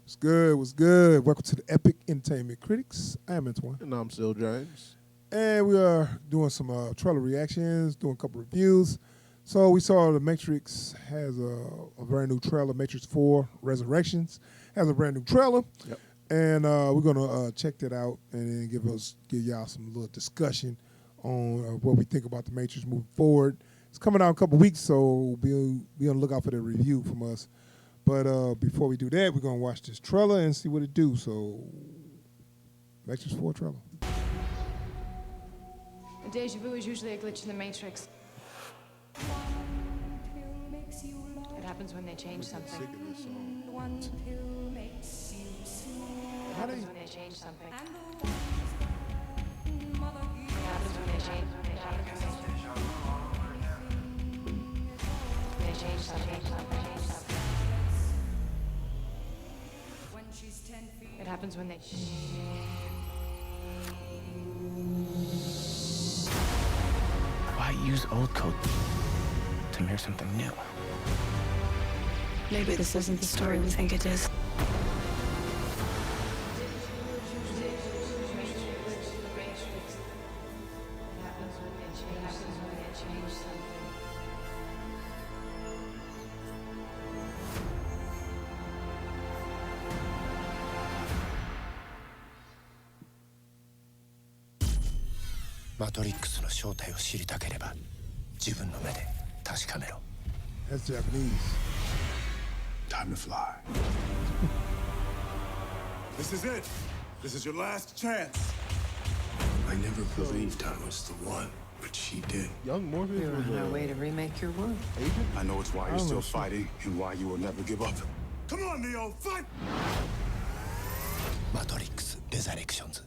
What's good? What's good? Welcome to the Epic Entertainment Critics. I am Antoine. And I'm still James. And we are doing some trailer reactions, doing a couple reviews. So we saw The Matrix has a brand new trailer, Matrix 4 Resurrections has a brand new trailer. Yep. And we're going to check that out and then give y'all some little discussion on what we think about The Matrix moving forward. It's coming out in a couple weeks, so be on the lookout for the review from us. But before we do that, we're going to watch this trailer and see what it do. So, Matrix 4 trailer. A deja vu is usually a glitch in the Matrix. It happens when they change something. It happens when they change something. It happens when they change something. It happens when they. Why use old code to mirror something new? Maybe this isn't the story we think it is. 마트릭스の正体を知りたければ自分の目で確かめろ. That's Japanese. Time to fly. This is it. This is your last chance. I never believed I was the one, but she did. Young Morpheus You're was on our a way to remake your world. agent. I know it's why you're still fighting and why you will never give up. Come on, Neo, fight! マトリックスレザレクションズ.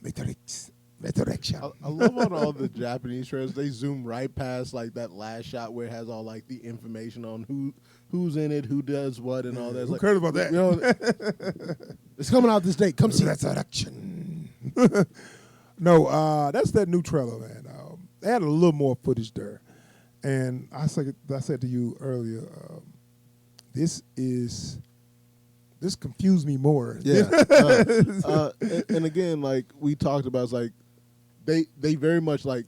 Matrix. Resurrection. I love on all the Japanese trailers. They zoom right past like that last shot where it has all like the information on who's in it, who does what, and all that. Who Like, cares about that? you know, it's coming out this date. Come see it. Resurrection. No, that's that new trailer, man. They had a little more footage there. And I said to you earlier, this confused me more. Yeah. And again, like we talked about, it's like they very much like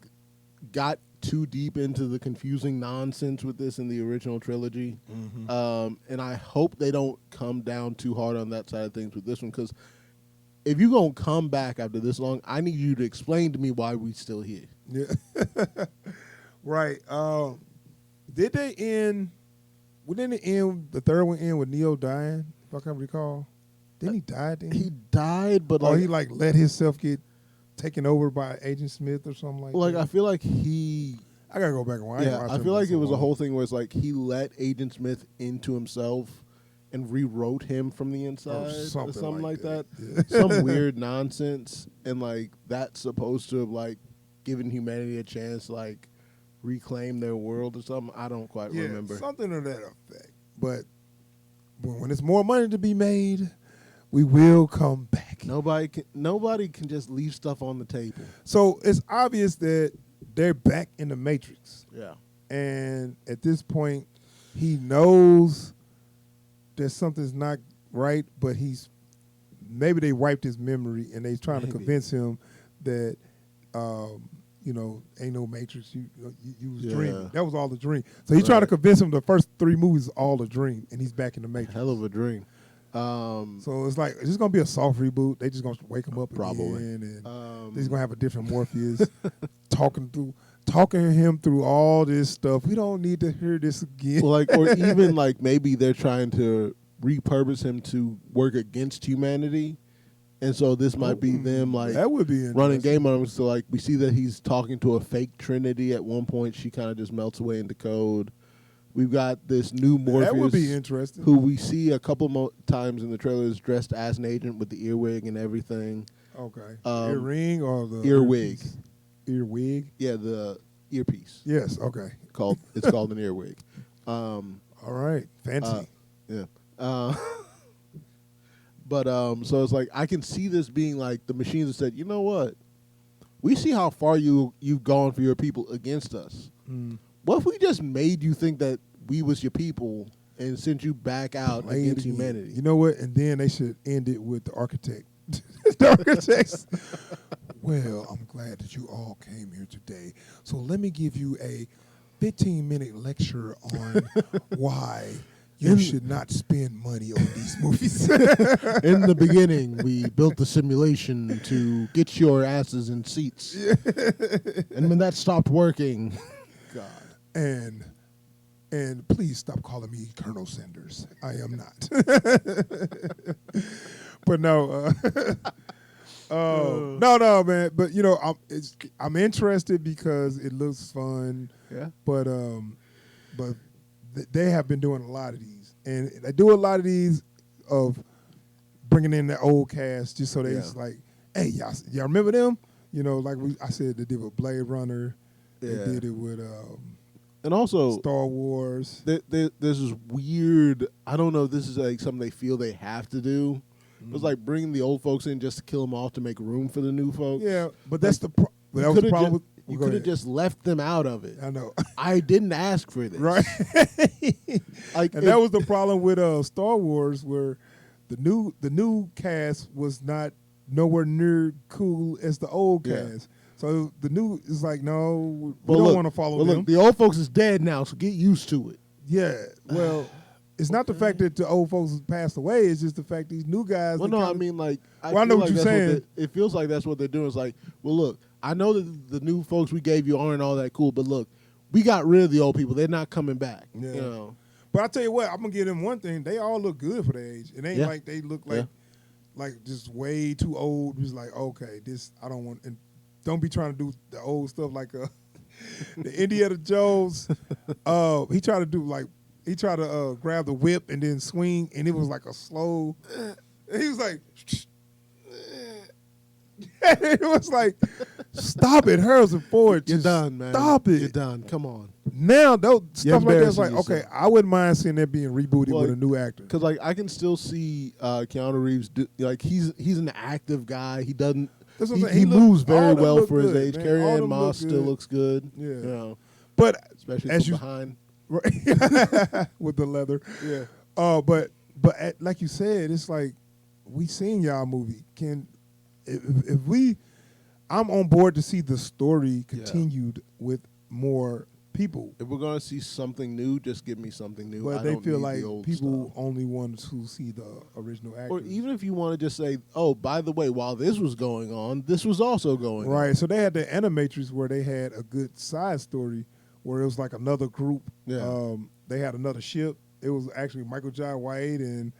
got too deep into the confusing nonsense with this in the original trilogy. Mm-hmm. And I hope they don't come down too hard on that side of things with this one, because if you're going to come back after this long, I need you to explain to me why we still here. Yeah. Right. Did they end? Didn't it end? The third one end with Neo dying? If I can recall, didn't he die? Then He died, but or like, he like let himself get taken over by Agent Smith or something like that. I feel like he. I gotta go back and watch. I feel like it was a whole thing where it's like he let Agent Smith into himself and rewrote him from the inside or something like that. Yeah. Some weird nonsense, and like that's supposed to have like given humanity a chance to like reclaim their world or something. I don't quite remember. Something to that effect. But when there's more money to be made, we will come back. Nobody can just leave stuff on the table. So it's obvious that they're back in the Matrix. Yeah. And at this point, he knows that something's not right, but maybe they wiped his memory and they're trying to convince him that, ain't no Matrix. You was dreaming. That was all a dream. So he's trying to convince him the first 3 movies are all a dream, and he's back in the Matrix. Hell of a dream. So it's like, it's just going to be a soft reboot. They just going to wake him up Probably. again, and he's going to have a different Morpheus talking him through all this stuff. We don't need to hear this again. Well, or even like maybe they're trying to repurpose him to work against humanity, and so this might be them like that would be running game on him. So like we see that he's talking to a fake Trinity at one point. She kind of just melts away into code. We've got this new Morpheus. That would be interesting. Who we see a couple times in the trailers dressed as an agent with the earwig and everything. Okay. Earring or the earwig? Earwig. Yeah, the earpiece. Yes. Okay. It's called an earwig. All right. Fancy. Yeah. But so it's like I can see this being like the machines that said, you know what, we see how far you've gone for your people against us. What if we just made you think that we was your people and sent you back out Play it against again. humanity. You know what? And then they should end it with the architect. The architects. Well, I'm glad that you all came here today. So let me give you a 15-minute lecture on why you should not spend money on these movies. In the beginning, we built the simulation to get your asses in seats. And when that stopped working, God. And please stop calling me Colonel Sanders. I am not. But no, no, man. But you know, I'm interested because it looks fun. Yeah. But they have been doing a lot of these, and they do a lot of these of bringing in the old cast just so they just like, hey, y'all remember them? You know, like I said, they did with Blade Runner. Yeah. They did it with And also, Star Wars. there's this weird, I don't know if this is like something they feel they have to do. It was like bringing the old folks in just to kill them off to make room for the new folks. Yeah, but that's that was You the problem. you Go could have ahead. just left them out of it. I know. I didn't ask for this. Right. Like, And that was the problem with Star Wars, where the new cast was not nowhere near cool as the old Yeah. cast. So the new is like, no, we Well, don't look, want to follow well, them. Look, the old folks is dead now, so get used to it. Yeah, well, it's not the fact that the old folks passed away. It's just the fact these new guys. Well, they no, I kinda- mean, like, Well, I know feel what like you're that's saying. it feels like that's what they're doing. It's like, well, look, I know that the new folks we gave you aren't all that cool, but look, we got rid of the old people. They're not coming back. Yeah. You know? But I tell you what, I'm gonna give them one thing. They all look good for their age. It ain't Yeah. like they look Yeah. like just way too old. It's like, okay, this I don't want. And don't be trying to do the old stuff like the Indiana Jones. He tried to grab the whip and then swing, and it was like a slow. And he was like, it was like, stop it, Harrison Ford. You're just done, man. Stop it. You're done. Come on. Now, stuff like that's like, embarrassing okay, I wouldn't mind seeing that being rebooted Well, with a new actor. Because like I can still see Keanu Reeves like he's an active guy. He doesn't. That's what I'm saying. He He look- moves all very them well look for his good, age. man. Carrie All Ann them Moss look still good. looks good. Yeah. You know, But especially as from you behind. right, with the leather. Yeah. But like you said, it's like we seen y'all movie. If we, I'm on board to see the story continued with more people. If we're gonna see something new, just give me something new. But I they don't feel need like the old people stuff. only want to see the original actor. Or even if you want to just say, oh, by the way, while this was going on, this was also going on. Right. So they had the Animatrix where they had a good side story where it was like another group. Yeah. They had another ship. It was actually Michael Jai White and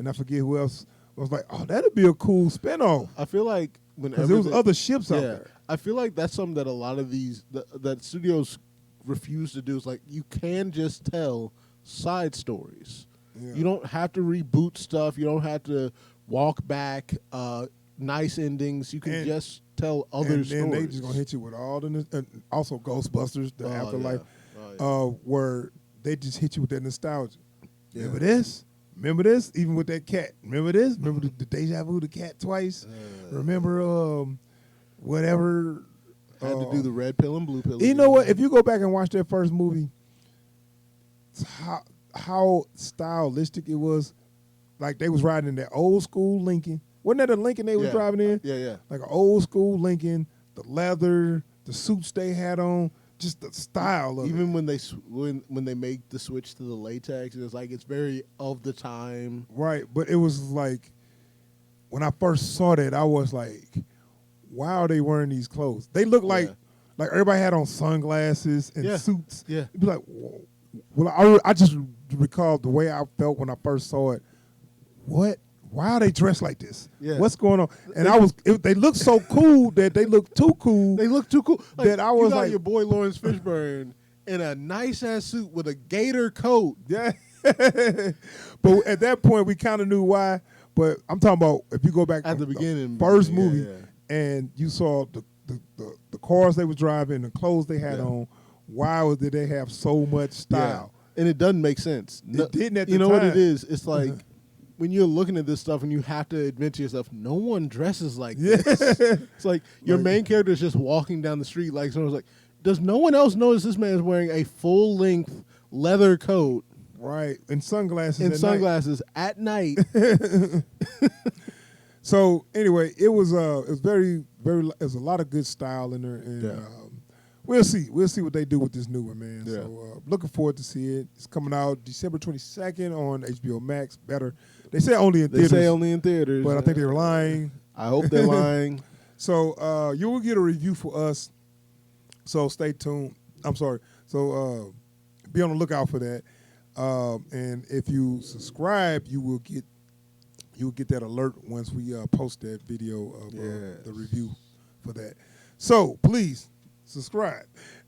I forget who else. I was like, oh, that'd be a cool spinoff I feel like whenever because there was they- other ships out yeah, there. I feel like that's something that a lot of these that studios refuse to do. Is like you can just tell side stories. Yeah. You don't have to reboot stuff. You don't have to walk back nice endings. You can And- just tell other and stories. then they just gonna hit you with all the and also Ghostbusters, the Oh, Afterlife, yeah. Oh, yeah. where they just hit you with that nostalgia. Yeah. Remember this? Remember this? Even with that cat. Remember this? Remember the deja vu the cat twice? Remember whatever. Had to do the red pill and blue pill. You know what? If you go back and watch that first movie, how stylistic it was. Like they was riding in that old school Lincoln. Wasn't that a Lincoln they was Yeah. driving in? Yeah. Like an old school Lincoln, the leather, the suits they had on, just the style of Even when they when they make the switch to the latex, it's like it's very of the time. it. Right. But it was like when I first saw that, I was like, why are they wearing these clothes? They look like Yeah. everybody had on sunglasses and Yeah. suits. Yeah. It'd be like, whoa. Well, I just recalled the way I felt when I first saw it. What? Why are they dressed like this? Yeah. What's going on? And they looked so cool that they looked too cool. They look too cool. Like, That I was you got like- your boy Lawrence Fishburne in a nice ass suit with a gator coat. Yeah. But at that point, we kind of knew why. But I'm talking about if you go back At to the beginning, first yeah, movie, yeah. and you saw the cars they was driving, the clothes they had Yeah. on. Why did they have so much style? Yeah. And it doesn't make sense. It didn't at you the know what time. it is? It's like when you're looking at this stuff and you have to admit to yourself, no one dresses like Yeah. this. It's like your Like- main character is just walking down the street like someone's like, does no one else notice this man is wearing a full length leather coat Right. And sunglasses. in at night. sunglasses at night. So anyway, it was very there's a lot of good style in there, and Yeah. we'll see what they do with this new one, man. Yeah. So looking forward to see it. It's coming out December 22nd on HBO Max. They say only in They theaters, say only in theaters, but I think they're lying. I hope they're lying. So you will get a review for us. So stay tuned. I'm sorry. So be on the lookout for that. And if you subscribe, you will get that alert once we post that video of the review for that. So please subscribe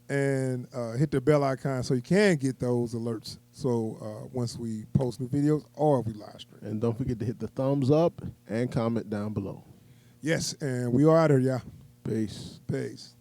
and hit the bell icon so you can get those alerts. So once we post new videos or if we live stream. And don't forget to hit the thumbs up and comment down below. Yes, and we are out here, y'all. Peace. Peace.